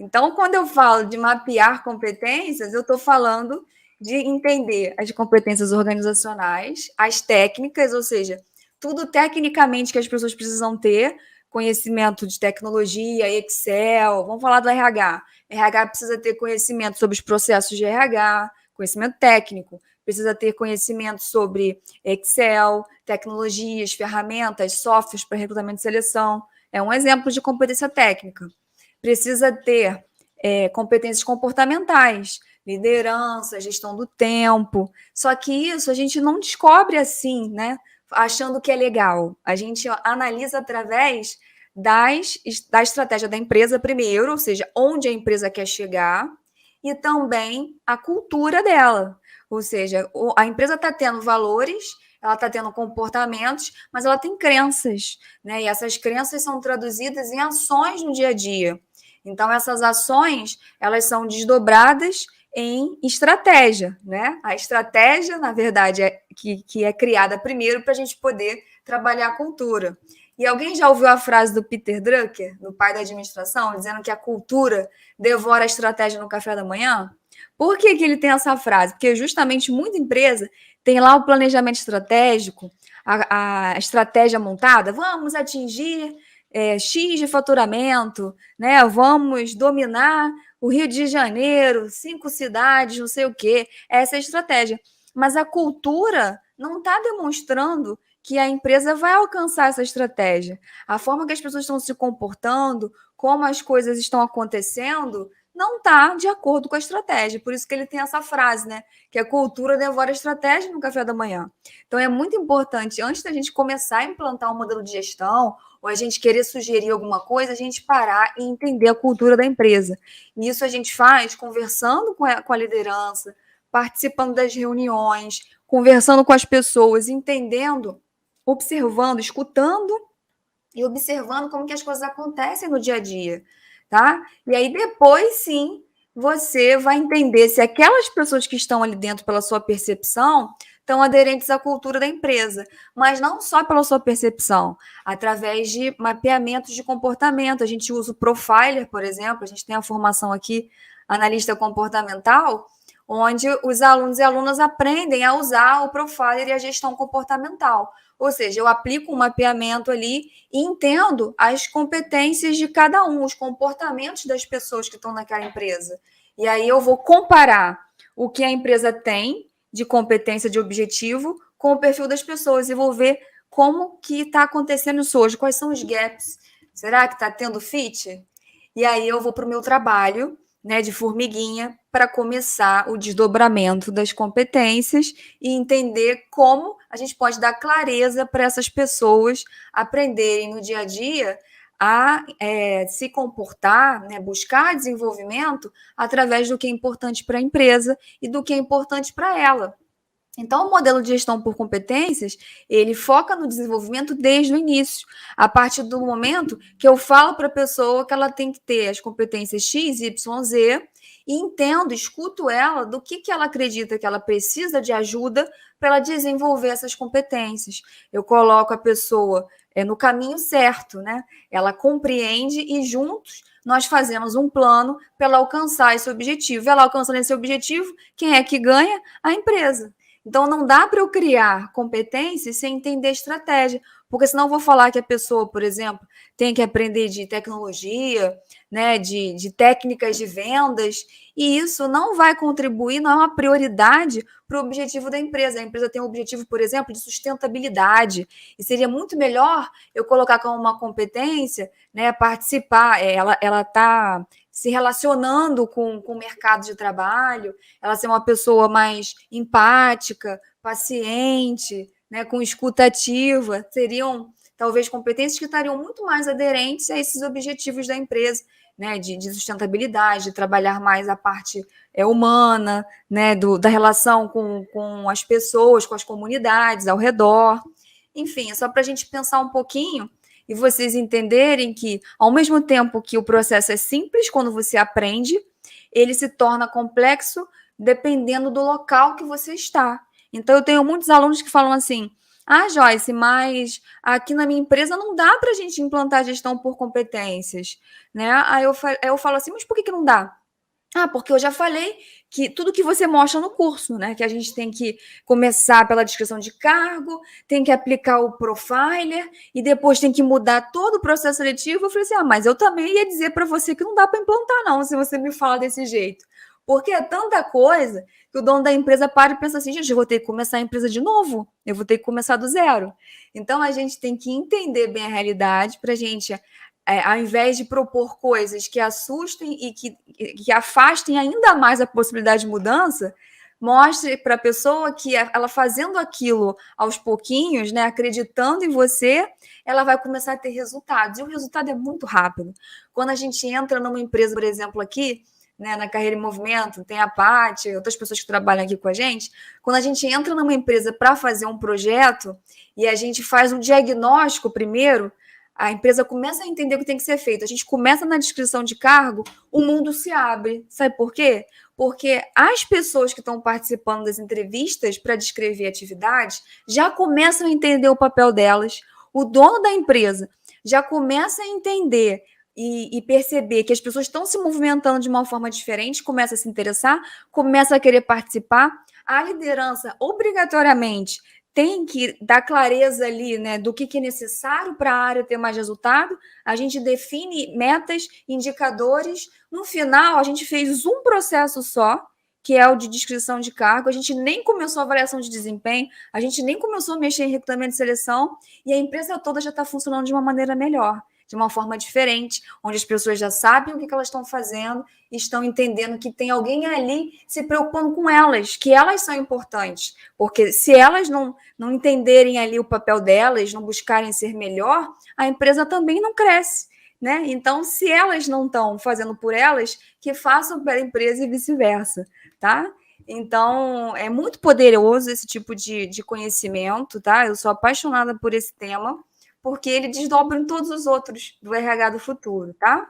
Então, quando eu falo de mapear competências, eu estou falando de entender as competências organizacionais, as técnicas, ou seja, tudo tecnicamente que as pessoas precisam ter, conhecimento de tecnologia, Excel, vamos falar do RH. RH precisa ter conhecimento sobre os processos de RH, conhecimento técnico, precisa ter conhecimento sobre Excel, tecnologias, ferramentas, softwares para recrutamento e seleção. É um exemplo de competência técnica. Precisa ter competências comportamentais, liderança, gestão do tempo. Só que isso a gente não descobre assim, né? Achando que é legal. A gente analisa através da estratégia da empresa primeiro, ou seja, onde a empresa quer chegar, e também a cultura dela. Ou seja, a empresa está tendo valores, ela está tendo comportamentos, mas ela tem crenças, né? E essas crenças são traduzidas em ações no dia a dia. Então, essas ações, elas são desdobradas em estratégia, né? A estratégia, na verdade, que é criada primeiro para a gente poder trabalhar a cultura. E alguém já ouviu a frase do Peter Drucker, do pai da administração, dizendo que a cultura devora a estratégia no café da manhã? Por que ele tem essa frase? Porque justamente muita empresa tem lá o planejamento estratégico, a estratégia montada, vamos atingir X de faturamento, né? Vamos dominar o Rio de Janeiro, 5 cidades, não sei o quê. Essa é a estratégia. Mas a cultura não está demonstrando que a empresa vai alcançar essa estratégia. A forma que as pessoas estão se comportando, como as coisas estão acontecendo, não está de acordo com a estratégia. Por isso que ele tem essa frase, né? Que a cultura devora a estratégia no café da manhã. Então é muito importante, antes da gente começar a implantar um modelo de gestão, ou a gente querer sugerir alguma coisa, a gente parar e entender a cultura da empresa. E isso a gente faz conversando com a liderança, participando das reuniões, conversando com as pessoas, entendendo, observando, escutando e observando como que as coisas acontecem no dia a dia, tá? E aí depois sim você vai entender se aquelas pessoas que estão ali dentro pela sua percepção estão aderentes à cultura da empresa, mas não só pela sua percepção, através de mapeamentos de comportamento. A gente usa o Profiler, por exemplo, a gente tem a formação aqui, analista comportamental, onde os alunos e alunas aprendem a usar o Profiler e a gestão comportamental. Ou seja, eu aplico um mapeamento ali e entendo as competências de cada um, os comportamentos das pessoas que estão naquela empresa. E aí eu vou comparar o que a empresa tem de competência, de objetivo, com o perfil das pessoas e vou ver como que está acontecendo isso hoje, quais são os gaps. Será que está tendo fit? E aí eu vou para o meu trabalho, né, de formiguinha, para começar o desdobramento das competências e entender como a gente pode dar clareza para essas pessoas aprenderem no dia a dia a se comportar, né, buscar desenvolvimento através do que é importante para a empresa e do que é importante para ela. Então, o modelo de gestão por competências, ele foca no desenvolvimento desde o início, a partir do momento que eu falo para a pessoa que ela tem que ter as competências X, Y, Z, e entendo, escuto ela do que ela acredita que ela precisa de ajuda para ela desenvolver essas competências. Eu coloco a pessoa no caminho certo, né? Ela compreende e juntos nós fazemos um plano para ela alcançar esse objetivo. Ela alcançando esse objetivo, quem é que ganha? A empresa. Então, não dá para eu criar competências sem entender estratégia, porque senão eu vou falar que a pessoa, por exemplo, tem que aprender de tecnologia, né, de técnicas de vendas, e isso não vai contribuir, não é uma prioridade para o objetivo da empresa. A empresa tem um objetivo, por exemplo, de sustentabilidade, e seria muito melhor eu colocar como uma competência, né, participar, ela está se relacionando com o mercado de trabalho, ela ser uma pessoa mais empática, paciente, né, com escuta ativa, seriam talvez competências que estariam muito mais aderentes a esses objetivos da empresa, né, de sustentabilidade, de trabalhar mais a parte humana, né, da relação com as pessoas, com as comunidades ao redor. Enfim, é só para a gente pensar um pouquinho e vocês entenderem que, ao mesmo tempo que o processo é simples quando você aprende, ele se torna complexo dependendo do local que você está. Então, eu tenho muitos alunos que falam assim, Ah, Joyce, mas aqui na minha empresa não dá para a gente implantar gestão por competências, né? Aí eu falo assim, mas por que não dá? Ah, porque eu já falei que tudo que você mostra no curso, né? Que a gente tem que começar pela descrição de cargo, tem que aplicar o profiler e depois tem que mudar todo o processo seletivo. Eu falei assim: ah, mas eu também ia dizer para você que não dá para implantar, não, se você me fala desse jeito. Porque é tanta coisa que o dono da empresa para e pensa assim: gente, eu vou ter que começar a empresa de novo, eu vou ter que começar do zero. Então a gente tem que entender bem a realidade para a gente ao invés de propor coisas que assustem e que afastem ainda mais a possibilidade de mudança, mostre para a pessoa que ela fazendo aquilo aos pouquinhos, né, acreditando em você, ela vai começar a ter resultados. E o resultado é muito rápido. Quando a gente entra numa empresa, por exemplo, aqui, né, na Carreira em Movimento, tem a Paty, outras pessoas que trabalham aqui com a gente, quando a gente entra numa empresa para fazer um projeto e a gente faz um diagnóstico primeiro, a empresa começa a entender o que tem que ser feito. A gente começa na descrição de cargo, o mundo se abre. Sabe por quê? Porque as pessoas que estão participando das entrevistas para descrever atividades já começam a entender o papel delas. O dono da empresa já começa a entender e perceber que as pessoas estão se movimentando de uma forma diferente, começa a se interessar, começa a querer participar. A liderança, obrigatoriamente, tem que dar clareza ali, né, do que é necessário para a área ter mais resultado. A gente define metas, indicadores. No final, a gente fez um processo só, que é o de descrição de cargo. A gente nem começou a avaliação de desempenho, a gente nem começou a mexer em recrutamento de seleção, e a empresa toda já está funcionando de uma maneira melhor, de uma forma diferente, onde as pessoas já sabem o que elas estão fazendo e estão entendendo que tem alguém ali se preocupando com elas, que elas são importantes. Porque se elas não entenderem ali o papel delas, não buscarem ser melhor, a empresa também não cresce. Né? Então, se elas não estão fazendo por elas, que façam pela empresa e vice-versa. Tá? Então, é muito poderoso esse tipo de conhecimento. Tá? Eu sou apaixonada por esse tema, porque ele desdobra em todos os outros do RH do futuro. Tá?